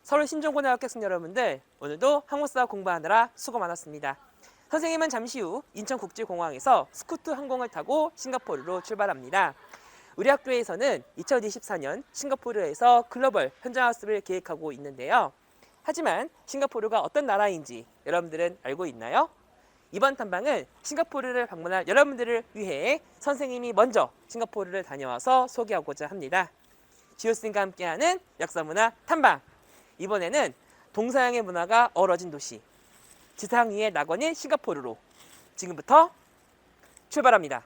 서울 신종고등학교 학생 여러분들, 오늘도 항공사 공부하느라 수고 많았습니다. 선생님은 잠시 후 인천국제공항에서 스쿠트 항공을 타고 싱가포르로 출발합니다. 우리 학교에서는 2024년 싱가포르에서 글로벌 현장학습을 계획하고 있는데요. 하지만 싱가포르가 어떤 나라인지 여러분들은 알고 있나요? 이번 탐방은 싱가포르를 방문할 여러분들을 위해 선생님이 먼저 싱가포르를 다녀와서 소개하고자 합니다. 지오스님과 함께하는 역사문화 탐방! 이번에는 동서양의 문화가 어우러진 도시, 지상 위의 낙원인 싱가포르로 지금부터 출발합니다.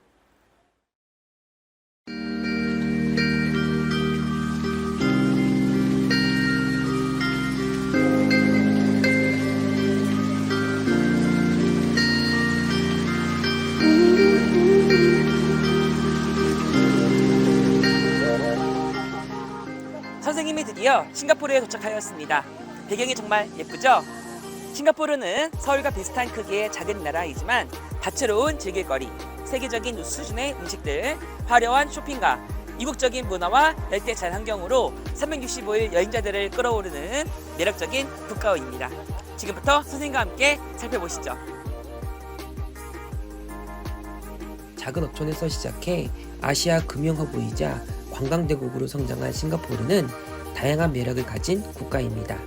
선생님이 드디어 싱가포르에 도착하였습니다. 배경이 정말 예쁘죠? 싱가포르는 서울과 비슷한 크기의 작은 나라이지만 다채로운 즐길거리, 세계적인 수준의 음식들, 화려한 쇼핑과 이국적인 문화와 열대 자연환경으로 365일 여행자들을 끌어오르는 매력적인 국가입니다. 지금부터 선생님과 함께 살펴보시죠. 작은 어촌에서 시작해 아시아 금융허브이자 관광대국으로 성장한 싱가포르는 다양한 매력을 가진 국가입니다.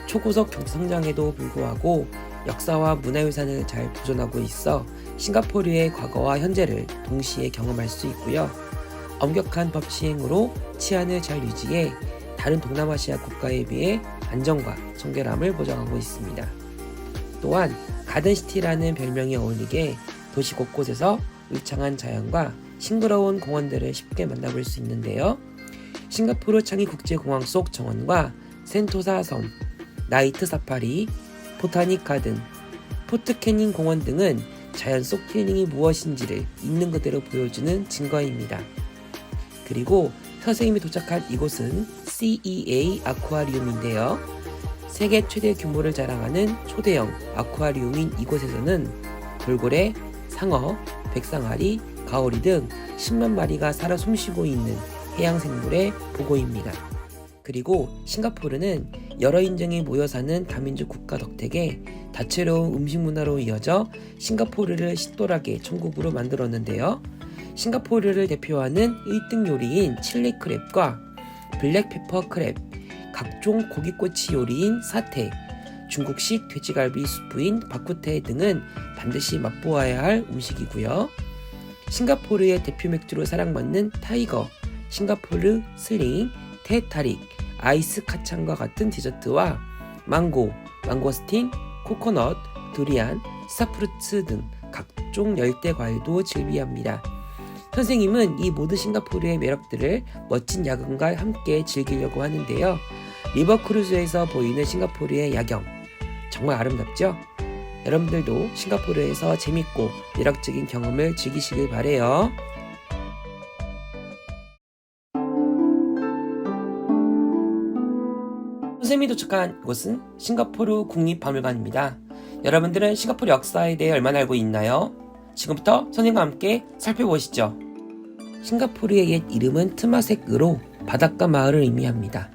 초고속 경제성장에도 불구하고 역사와 문화유산을 잘 보존하고 있어 싱가포르의 과거와 현재를 동시에 경험할 수 있고요. 엄격한 법 시행으로 치안을 잘 유지해 다른 동남아시아 국가에 비해 안정과 청결함을 보장하고 있습니다. 또한 가든시티라는 별명이 어울리게 도시 곳곳에서 울창한 자연과 싱그러운 공원들을 쉽게 만나볼 수 있는데요. 싱가포르 창이 국제공항 속 정원과 센토사 섬, 나이트 사파리, 보타닉 가든, 포트 캐닝 공원 등은 자연 속 힐링이 무엇인지를 있는 그대로 보여주는 증거입니다. 그리고 선생님이 도착한 이곳은 CEA 아쿠아리움인데요. 세계 최대 규모를 자랑하는 초대형 아쿠아리움인 이곳에서는 돌고래, 상어, 백상아리, 가오리 등 10만 마리가 살아 숨쉬고 있는 해양 생물의 보고입니다. 그리고 싱가포르는 여러 인종이 모여 사는 다민족 국가 덕택에 다채로운 음식 문화로 이어져 싱가포르를 식도락의 천국으로 만들었는데요. 싱가포르를 대표하는 1등 요리인 칠리 크랩과 블랙페퍼 크랩, 각종 고기꼬치 요리인 사테, 중국식 돼지갈비 수프인 바쿠테 등은 반드시 맛보아야 할 음식이고요. 싱가포르의 대표 맥주로 사랑받는 타이거, 싱가포르 슬링, 테타릭, 아이스 카창과 같은 디저트와 망고, 망고스틴, 코코넛, 두리안, 시사프루츠 등 각종 열대 과일도 즐비합니다. 선생님은 이 모든 싱가포르의 매력들을 멋진 야경과 함께 즐기려고 하는데요. 리버크루즈에서 보이는 싱가포르의 야경, 정말 아름답죠? 여러분들도 싱가포르에서 재밌고 매력적인 경험을 즐기시길 바래요. 선생님이 도착한 곳은 싱가포르 국립박물관입니다. 여러분들은 싱가포르 역사에 대해 얼마나 알고 있나요? 지금부터 선생님과 함께 살펴보시죠. 싱가포르의 옛 이름은 트마색으로 바닷가 마을을 의미합니다.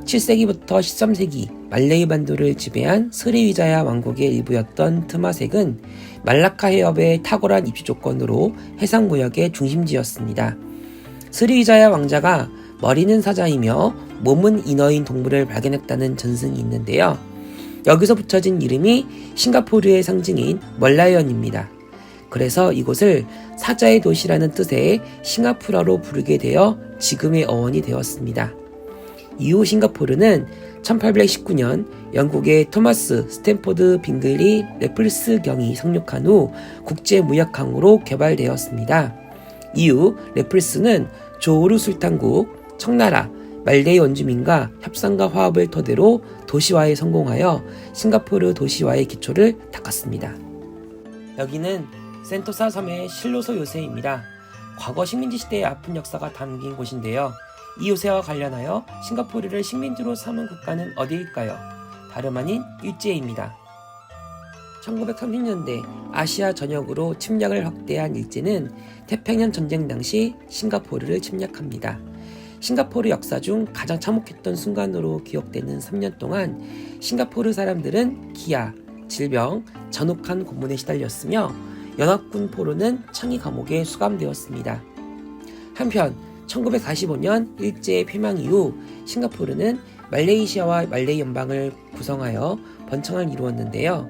7세기부터 13세기 말레이 반도를 지배한 스리위자야 왕국의 일부였던 트마색은 말라카 해협의 탁월한 입지 조건으로 해상 무역의 중심지였습니다. 스리위자야 왕자가 머리는 사자이며 몸은 인어인 동물을 발견했다는 전승이 있는데요. 여기서 붙여진 이름이 싱가포르의 상징인 멀라이언입니다. 그래서 이곳을 사자의 도시라는 뜻의 싱가푸라로 부르게 되어 지금의 어원이 되었습니다. 이후 싱가포르는 1819년 영국의 토마스 스탠포드 빙글리 래플스 경이 상륙한 후 국제무역항으로 개발되었습니다. 이후 래플스는 조우르 술탄국, 청나라, 말레이 원주민과 협상과 화합을 토대로 도시화에 성공하여 싱가포르 도시화의 기초를 닦았습니다. 여기는 센토사 섬의 실로소 요새입니다. 과거 식민지 시대의 아픈 역사가 담긴 곳인데요. 이 요새와 관련하여 싱가포르를 식민지로 삼은 국가는 어디일까요? 다름 아닌 일제입니다. 1930년대 아시아 전역으로 침략을 확대한 일제는 태평양 전쟁 당시 싱가포르를 침략합니다. 싱가포르 역사 중 가장 참혹했던 순간으로 기억되는 3년 동안 싱가포르 사람들은 기아, 질병, 잔혹한 고문에 시달렸으며 연합군 포로는 창의 감옥에 수감되었습니다. 한편 1945년 일제 폐망 이후 싱가포르는 말레이시아와 말레이 연방을 구성하여 번창을 이루었는데요.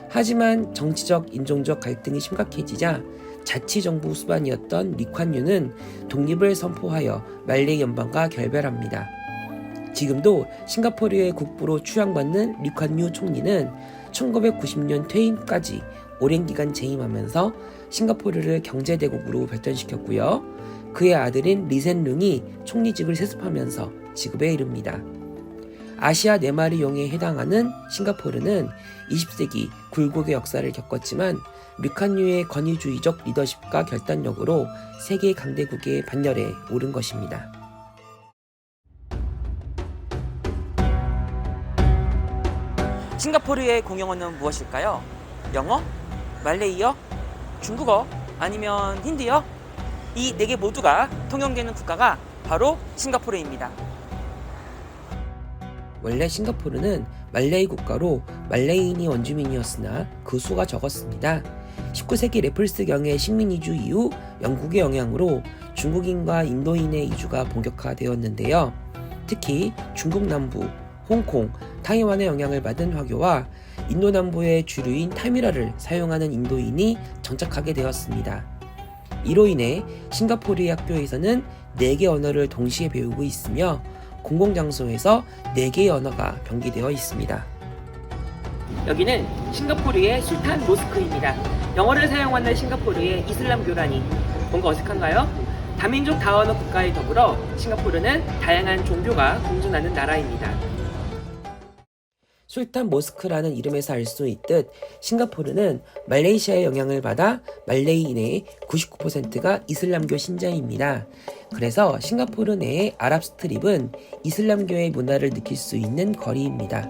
하지만 정치적, 인종적 갈등이 심각해지자 자치정부 수반이었던 리콴유는 독립을 선포하여 말레이 연방과 결별합니다. 지금도 싱가포르의 국부로 추앙받는 리콴유 총리는 1990년 퇴임까지 오랜 기간 재임하면서 싱가포르를 경제대국으로 발전시켰고요. 그의 아들인 리센룽이 총리직을 세습하면서 지급에 이릅니다. 아시아 4마리 용에 해당하는 싱가포르는 20세기 굴곡의 역사를 겪었지만 리콴유의 권위주의적 리더십과 결단력으로 세계 강대국의 반열에 오른 것입니다. 싱가포르의 공용어는 무엇일까요? 영어? 말레이어? 중국어? 아니면 힌디어? 이 4개 모두가 통용되는 국가가 바로 싱가포르입니다. 원래 싱가포르는 말레이 국가로 말레이인이 원주민이었으나 그 수가 적었습니다. 19세기 레플스경의 식민 이주 이후 영국의 영향으로 중국인과 인도인의 이주가 본격화되었는데요. 특히 중국 남부, 홍콩, 타이완의 영향을 받은 화교와 인도 남부의 주류인 타미라를 사용하는 인도인이 정착하게 되었습니다. 이로 인해 싱가포르의 학교에서는 4개 언어를 동시에 배우고 있으며 공공장소에서 4개의 언어가 병기되어 있습니다. 여기는 싱가포르의 술탄 모스크입니다. 영어를 사용하는 싱가포르의 이슬람교라니 뭔가 어색한가요? 다민족 다언어 국가에 더불어 싱가포르는 다양한 종교가 공존하는 나라입니다. 술탄 모스크라는 이름에서 알 수 있듯 싱가포르는 말레이시아의 영향을 받아 말레이인의 99%가 이슬람교 신자입니다. 그래서 싱가포르 내의 아랍 스트립은 이슬람교의 문화를 느낄 수 있는 거리입니다.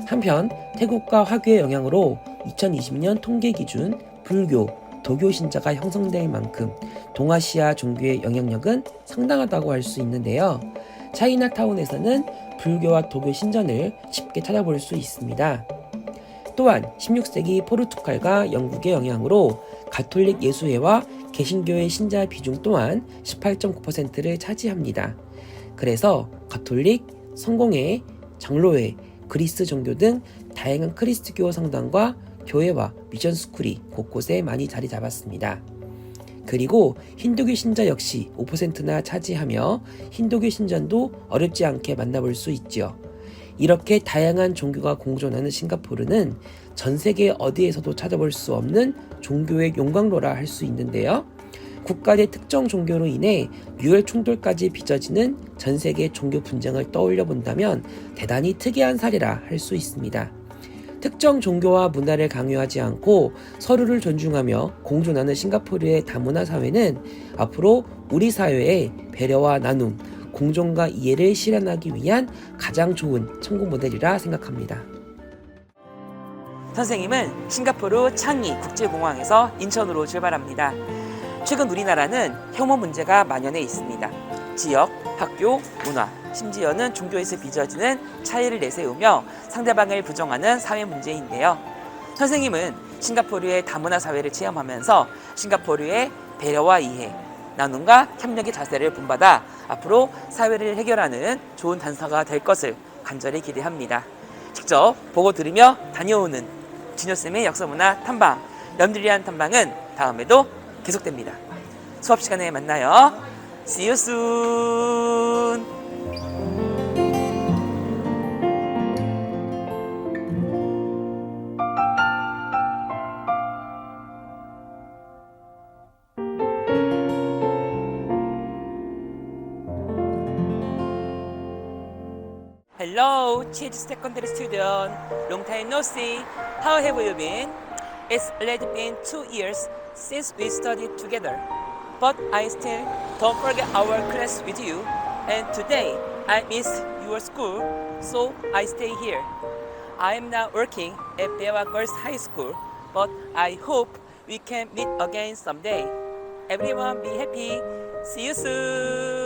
한편 태국과 화교의 영향으로 2020년 통계 기준 불교, 도교 신자가 형성될 만큼 동아시아 종교의 영향력은 상당하다고 할 수 있는데요. 차이나타운에서는 불교와 도교 신전을 쉽게 찾아볼 수 있습니다. 또한 16세기 포르투갈과 영국의 영향으로 가톨릭 예수회와 개신교의 신자 비중 또한 18.9%를 차지합니다. 그래서 가톨릭, 성공회, 장로회, 그리스 종교 등 다양한 크리스트교 성당과 교회와 미션스쿨이 곳곳에 많이 자리 잡았습니다. 그리고 힌두교 신자 역시 5%나 차지하며 힌두교 신전도 어렵지 않게 만나볼 수 있죠. 이렇게 다양한 종교가 공존하는 싱가포르는 전 세계 어디에서도 찾아볼 수 없는 종교의 용광로라 할 수 있는데요. 국가 내 특정 종교로 인해 유혈 충돌까지 빚어지는 전 세계 종교 분쟁을 떠올려 본다면 대단히 특이한 사례라 할 수 있습니다. 특정 종교와 문화를 강요하지 않고 서로를 존중하며 공존하는 싱가포르의 다문화 사회는 앞으로 우리 사회의 배려와 나눔, 공존과 이해를 실현하기 위한 가장 좋은 참고 모델이라 생각합니다. 선생님은 싱가포르 창이 국제공항에서 인천으로 출발합니다. 최근 우리나라는 혐오 문제가 만연해 있습니다. 지역, 학교, 문화, 심지어는 종교에서 빚어지는 차이를 내세우며 상대방을 부정하는 사회 문제인데요. 선생님은 싱가포르의 다문화 사회를 체험하면서 싱가포르의 배려와 이해, 나눔과 협력의 자세를 본받아 앞으로 사회를 해결하는 좋은 단서가 될 것을 간절히 기대합니다. 직접 보고 들으며 다녀오는 진효쌤의 역사문화 탐방, 염들리한 탐방은 다음에도 계속됩니다. 수업 시간에 만나요. See you soon! Hello, Chief Secondary student. Long time no see. How have you been? It's already been 2 years since we studied together. But I still don't forget our class with you. And today, I miss your school, so I stay here. I am now working at Bewa Girls High School, but I hope we can meet again someday. Everyone be happy. See you soon.